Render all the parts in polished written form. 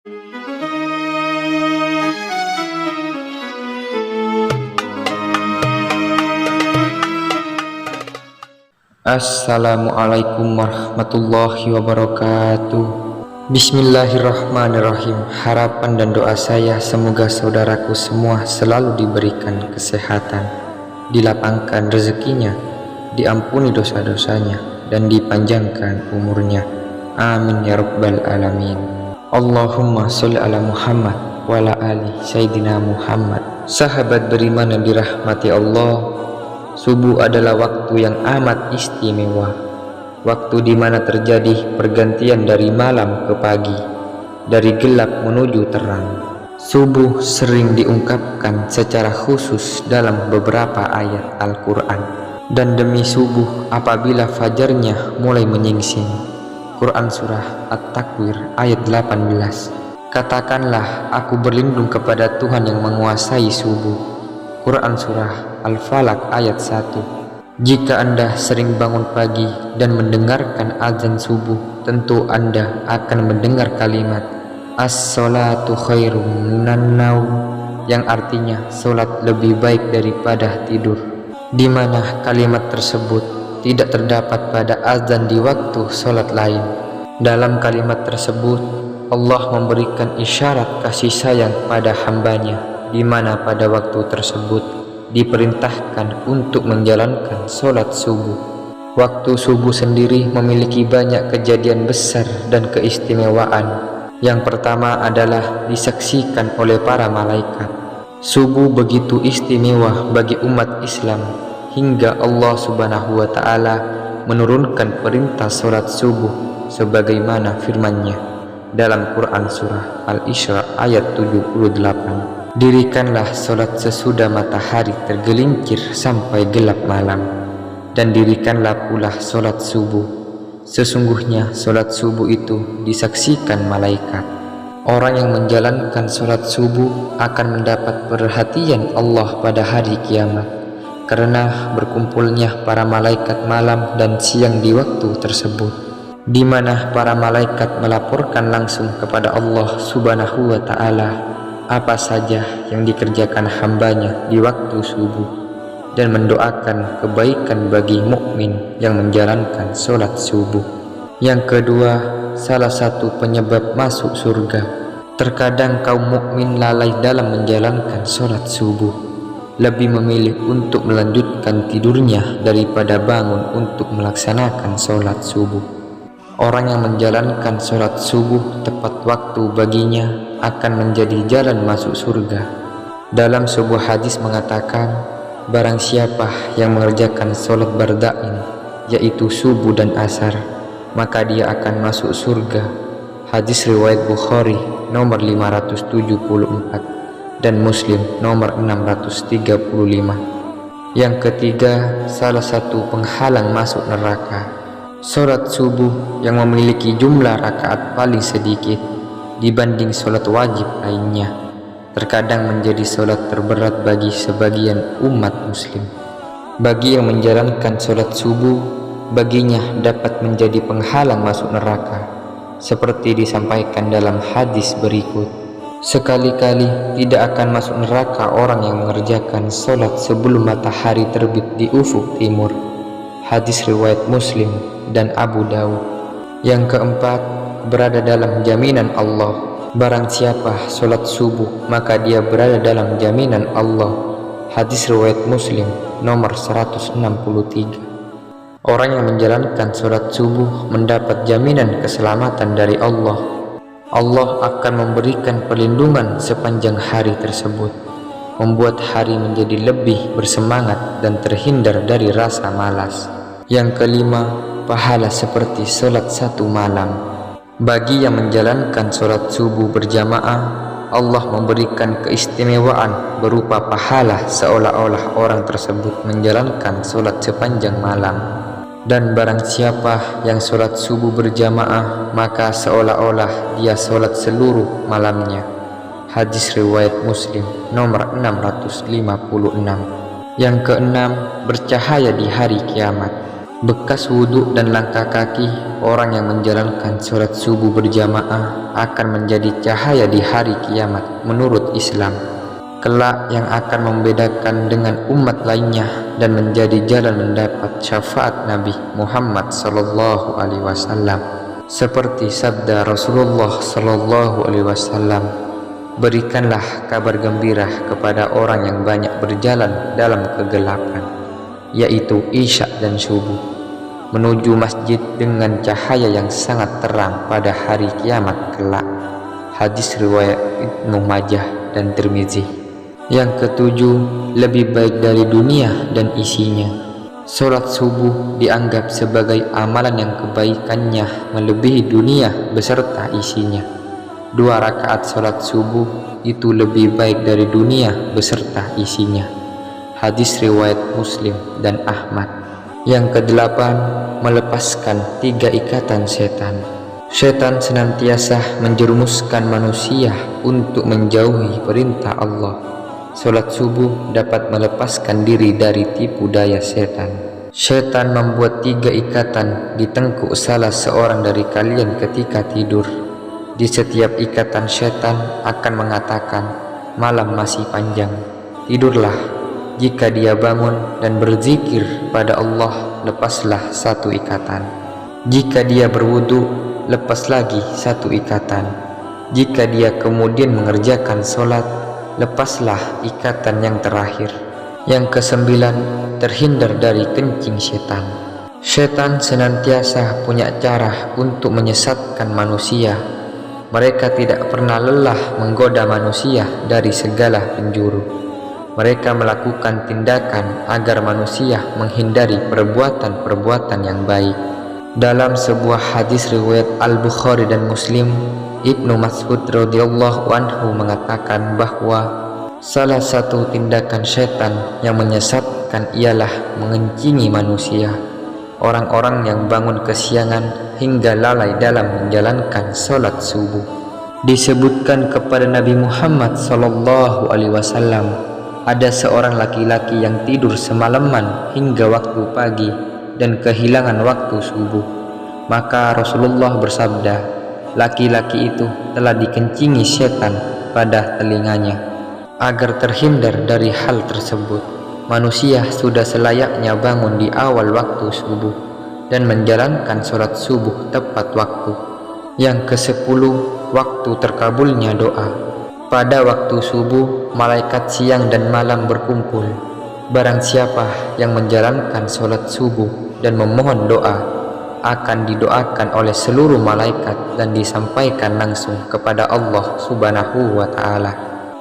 Assalamualaikum warahmatullahi wabarakatuh. Bismillahirrahmanirrahim. Harapan dan doa saya semoga saudaraku semua selalu diberikan kesehatan, dilapangkan rezekinya, diampuni dosa-dosanya, dan dipanjangkan umurnya. Amin ya rabbal alamin. Allahumma sholli ala Muhammad wa ala ali Sayyidina Muhammad. Sahabat beriman yang dirahmati Allah, subuh adalah waktu yang amat istimewa, waktu di mana terjadi pergantian dari malam ke pagi, dari gelap menuju terang. Subuh sering diungkapkan secara khusus dalam beberapa ayat Al-Quran. Dan demi subuh apabila fajarnya mulai menyingsing. Quran Surah At-Takwir ayat 18. Katakanlah, aku berlindung kepada Tuhan yang menguasai subuh. Quran Surah Al-Falaq ayat 1. Jika Anda sering bangun pagi dan mendengarkan azan subuh, tentu Anda akan mendengar kalimat As-sholatu khairum minan naum, yang artinya solat lebih baik daripada tidur, di mana kalimat tersebut tidak terdapat pada azan di waktu solat lain. Dalam kalimat tersebut Allah memberikan isyarat kasih sayang pada hambanya, di mana pada waktu tersebut diperintahkan untuk menjalankan sholat subuh. Waktu subuh sendiri memiliki banyak kejadian besar dan keistimewaan. Yang pertama adalah disaksikan oleh para malaikat. Subuh begitu istimewa bagi umat Islam hingga Allah Subhanahu wa Ta'ala menurunkan perintah sholat subuh sebagaimana firman-Nya dalam Quran Surah Al-Isra ayat 78. Dirikanlah sholat sesudah matahari tergelincir sampai gelap malam, dan dirikanlah pula sholat subuh. Sesungguhnya sholat subuh itu disaksikan malaikat. Orang yang menjalankan sholat subuh akan mendapat perhatian Allah pada hari kiamat, karena berkumpulnya para malaikat malam dan siang di waktu tersebut, di mana para malaikat melaporkan langsung kepada Allah Subhanahu wa Ta'ala apa saja yang dikerjakan hambanya di waktu subuh, dan mendoakan kebaikan bagi mukmin yang menjalankan sholat subuh. Yang kedua, salah satu penyebab masuk surga. Terkadang kaum mukmin lalai dalam menjalankan sholat subuh, lebih memilih untuk melanjutkan tidurnya daripada bangun untuk melaksanakan sholat subuh. Orang yang menjalankan sholat subuh tepat waktu baginya akan menjadi jalan masuk surga. Dalam sebuah hadis mengatakan, barang siapa yang mengerjakan sholat barda'in, yaitu subuh dan asar, maka dia akan masuk surga. Hadis riwayat Bukhari nomor 574 dan Muslim nomor 635. Yang ketiga, salah satu penghalang masuk neraka. Sholat subuh yang memiliki jumlah rakaat paling sedikit dibanding sholat wajib lainnya, terkadang menjadi sholat terberat bagi sebagian umat muslim. Bagi yang menjalankan sholat subuh, baginya dapat menjadi penghalang masuk neraka, seperti disampaikan dalam hadis berikut. Sekali-kali tidak akan masuk neraka orang yang mengerjakan sholat sebelum matahari terbit di ufuk timur. Hadis riwayat Muslim dan Abu Dawud. Yang keempat, berada dalam jaminan Allah. Barang siapa sholat subuh, maka dia berada dalam jaminan Allah. Hadis riwayat Muslim nomor 163. Orang yang menjalankan sholat subuh mendapat jaminan keselamatan dari Allah. Allah akan memberikan perlindungan sepanjang hari tersebut, membuat hari menjadi lebih bersemangat dan terhindar dari rasa malas. Yang kelima, pahala seperti sholat satu malam. Bagi yang menjalankan sholat subuh berjamaah, Allah memberikan keistimewaan berupa pahala seolah-olah orang tersebut menjalankan sholat sepanjang malam. Dan barang siapa yang sholat subuh berjamaah, maka seolah-olah dia sholat seluruh malamnya. Hadis riwayat Muslim nomor 656. Yang keenam, bercahaya di hari kiamat. Bekas wudhu dan langkah kaki orang yang menjalankan sholat subuh berjamaah akan menjadi cahaya di hari kiamat menurut Islam. Kelak yang akan membedakan dengan umat lainnya dan menjadi jalan mendapat syafaat Nabi Muhammad SAW. Seperti sabda Rasulullah SAW, berikanlah kabar gembira kepada orang yang banyak berjalan dalam kegelapan, yaitu Isya dan subuh, menuju masjid dengan cahaya yang sangat terang pada hari kiamat kelak. Hadis riwayat Ibnu Majah dan Tirmizi. Yang ketujuh, lebih baik dari dunia dan isinya. Sholat subuh dianggap sebagai amalan yang kebaikannya melebihi dunia beserta isinya. 2 rakaat sholat subuh itu lebih baik dari dunia beserta isinya. Hadis riwayat Muslim dan Ahmad. Yang kedelapan, melepaskan 3 ikatan setan. Setan senantiasa menjerumuskan manusia untuk menjauhi perintah Allah. Sholat subuh dapat melepaskan diri dari tipu daya setan. Setan membuat 3 ikatan di tengkuk salah seorang dari kalian ketika tidur. Di setiap ikatan setan akan mengatakan, malam masih panjang, tidurlah. Jika dia bangun dan berzikir pada Allah, lepaslah 1 ikatan. Jika dia berwudu, lepas lagi 1 ikatan. Jika dia kemudian mengerjakan sholat, lepaslah ikatan yang terakhir. Yang kesembilan, terhindar dari kencing setan. Setan senantiasa punya cara untuk menyesatkan manusia. Mereka tidak pernah lelah menggoda manusia dari segala penjuru. Mereka melakukan tindakan agar manusia menghindari perbuatan-perbuatan yang baik. Dalam sebuah hadis riwayat Al-Bukhari dan Muslim, Ibnu Mas'ud radhiyallahu anhu mengatakan bahwa salah satu tindakan setan yang menyesatkan ialah mengencingi manusia. Orang-orang yang bangun kesiangan hingga lalai dalam menjalankan sholat subuh. Disebutkan kepada Nabi Muhammad SAW, ada seorang laki-laki yang tidur semalaman hingga waktu pagi dan kehilangan waktu subuh. Maka Rasulullah bersabda, laki-laki itu telah dikencingi setan pada telinganya. Agar terhindar dari hal tersebut, manusia sudah selayaknya bangun di awal waktu subuh dan menjalankan sholat subuh tepat waktu. Yang ke-10, waktu terkabulnya doa. Pada waktu subuh, malaikat siang dan malam berkumpul. Barang siapa yang menjalankan sholat subuh dan memohon doa, akan didoakan oleh seluruh malaikat dan disampaikan langsung kepada Allah Subhanahu wa Ta'ala.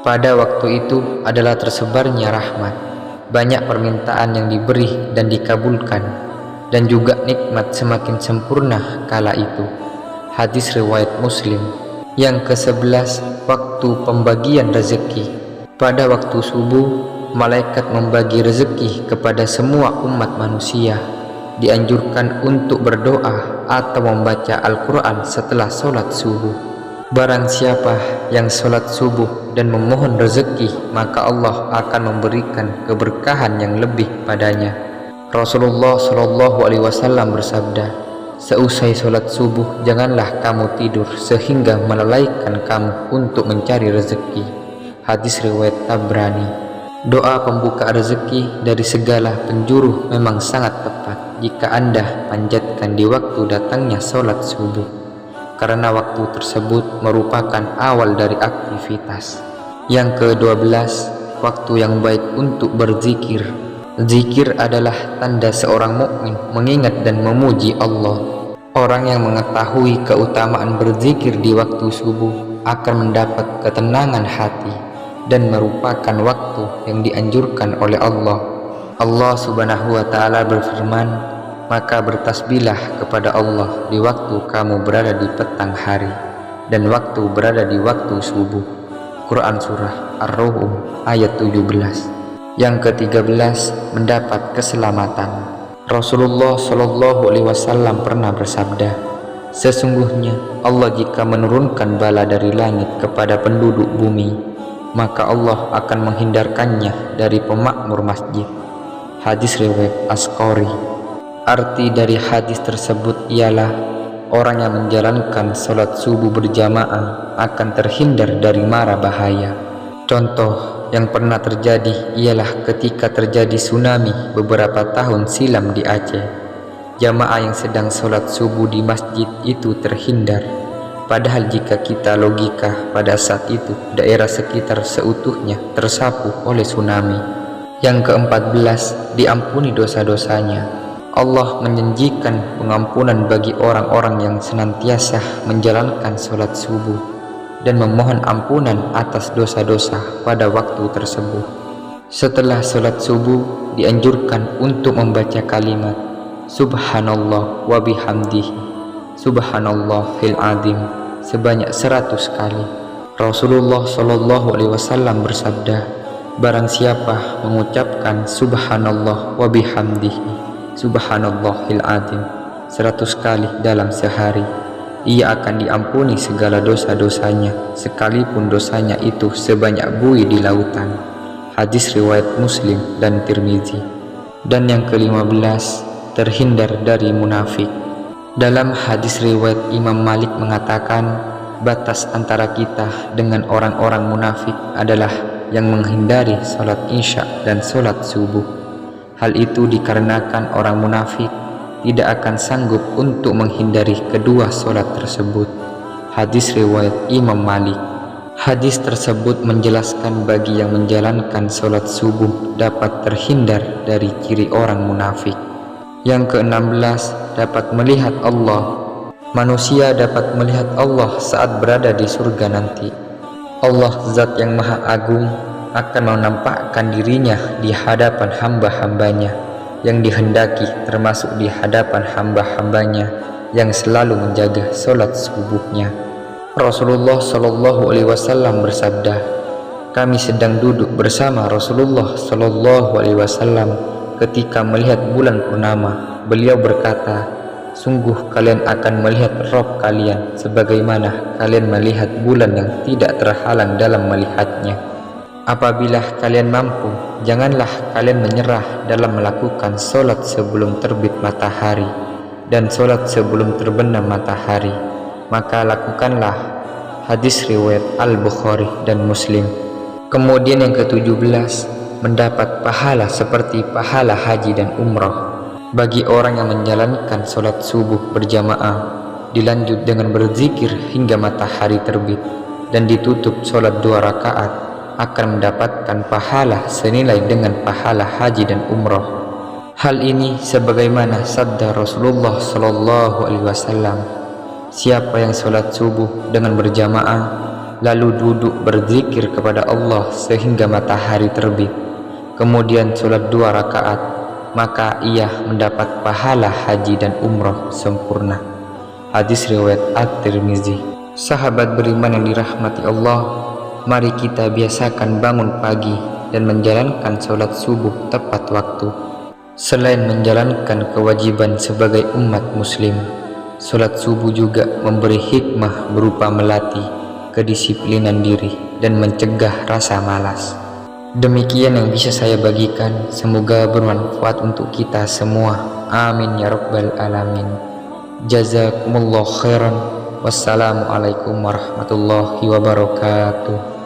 Pada waktu itu adalah tersebarnya rahmat, banyak permintaan yang diberi dan dikabulkan, dan juga nikmat semakin sempurna kala itu. Hadis riwayat Muslim. Yang ke-11, waktu pembagian rezeki. Pada waktu subuh, malaikat membagi rezeki kepada semua umat manusia. Dianjurkan untuk berdoa atau membaca Al-Quran setelah sholat subuh. Barang siapa yang sholat subuh dan memohon rezeki, maka Allah akan memberikan keberkahan yang lebih padanya. Rasulullah SAW bersabda, seusai sholat subuh janganlah kamu tidur sehingga melalaikan kamu untuk mencari rezeki. Hadis riwayat Tabrani. Doa pembuka rezeki dari segala penjuru memang sangat tepat jika Anda panjatkan di waktu datangnya sholat subuh, karena waktu tersebut merupakan awal dari aktivitas. Yang ke-12, waktu yang baik untuk berzikir. Zikir adalah tanda seorang mukmin mengingat dan memuji Allah. Orang yang mengetahui keutamaan berzikir di waktu subuh akan mendapat ketenangan hati dan merupakan waktu yang dianjurkan oleh Allah. Allah Subhanahu wa Ta'ala berfirman, maka bertasbihlah kepada Allah di waktu kamu berada di petang hari dan waktu berada di waktu subuh. Quran Surah Ar-Rum ayat 17. Yang ke-13, mendapat keselamatan. Rasulullah SAW pernah bersabda, sesungguhnya Allah jika menurunkan bala dari langit kepada penduduk bumi, maka Allah akan menghindarkannya dari pemakmur masjid. Hadis riwayat Asqari. Arti dari hadis tersebut ialah orang yang menjalankan sholat subuh berjamaah akan terhindar dari mara bahaya. Contoh yang pernah terjadi ialah ketika terjadi tsunami beberapa tahun silam di Aceh. Jamaah yang sedang sholat subuh di masjid itu terhindar. Padahal jika kita logika, pada saat itu daerah sekitar seutuhnya tersapu oleh tsunami. Yang ke-14, diampuni dosa-dosanya. Allah menjanjikan pengampunan bagi orang-orang yang senantiasa menjalankan sholat subuh dan memohon ampunan atas dosa-dosa pada waktu tersebut. Setelah sholat subuh dianjurkan untuk membaca kalimat Subhanallah wa bihamdihi Subhanallahil azim sebanyak 100 kali. Rasulullah SAW bersabda, barang siapa mengucapkan Subhanallah wa bihamdihi Subhanallahil azim 100 kali dalam sehari, ia akan diampuni segala dosa-dosanya, sekalipun dosanya itu sebanyak buih di lautan. Hadis riwayat Muslim dan Tirmizi. Dan yang ke-15, terhindar dari munafik. Dalam hadis riwayat Imam Malik mengatakan, batas antara kita dengan orang-orang munafik adalah yang menghindari sholat isya dan sholat subuh. Hal itu dikarenakan orang munafik tidak akan sanggup untuk menghindari kedua sholat tersebut. Hadis riwayat Imam Malik. Hadis tersebut menjelaskan bagi yang menjalankan sholat subuh dapat terhindar dari ciri orang munafik. Yang ke-16, dapat melihat Allah. Manusia dapat melihat Allah saat berada di surga nanti. Allah Zat yang Maha Agung akan menampakkan dirinya di hadapan hamba-hambanya yang dihendaki, termasuk di hadapan hamba-hambanya yang selalu menjaga sholat subuhnya. Rasulullah SAW bersabda, kami sedang duduk bersama Rasulullah SAW ketika melihat bulan purnama. Beliau berkata, sungguh kalian akan melihat Rabb kalian sebagaimana kalian melihat bulan yang tidak terhalang dalam melihatnya. Apabila kalian mampu, janganlah kalian menyerah dalam melakukan sholat sebelum terbit matahari dan sholat sebelum terbenam matahari, maka lakukanlah. Hadis riwayat Al-Bukhari dan Muslim. Kemudian yang ke-17, mendapat pahala seperti pahala haji dan umrah. Bagi orang yang menjalankan sholat subuh berjamaah, dilanjut dengan berzikir hingga matahari terbit dan ditutup sholat 2 rakaat, akan mendapatkan pahala senilai dengan pahala haji dan umrah. Hal ini sebagaimana sabda Rasulullah SAW, siapa yang sholat subuh dengan berjamaah lalu duduk berzikir kepada Allah sehingga matahari terbit, kemudian sholat 2 rakaat, maka ia mendapat pahala haji dan umrah sempurna. Hadis riwayat At-Tirmizi. Sahabat beriman yang dirahmati Allah, mari kita biasakan bangun pagi dan menjalankan sholat subuh tepat waktu. Selain menjalankan kewajiban sebagai umat muslim, sholat subuh juga memberi hikmah berupa melatih kedisiplinan diri dan mencegah rasa malas. Demikian yang bisa saya bagikan, semoga bermanfaat untuk kita semua. Amin ya rabbal alamin. Jazakumullah khairan. Wassalamualaikum warahmatullahi wabarakatuh.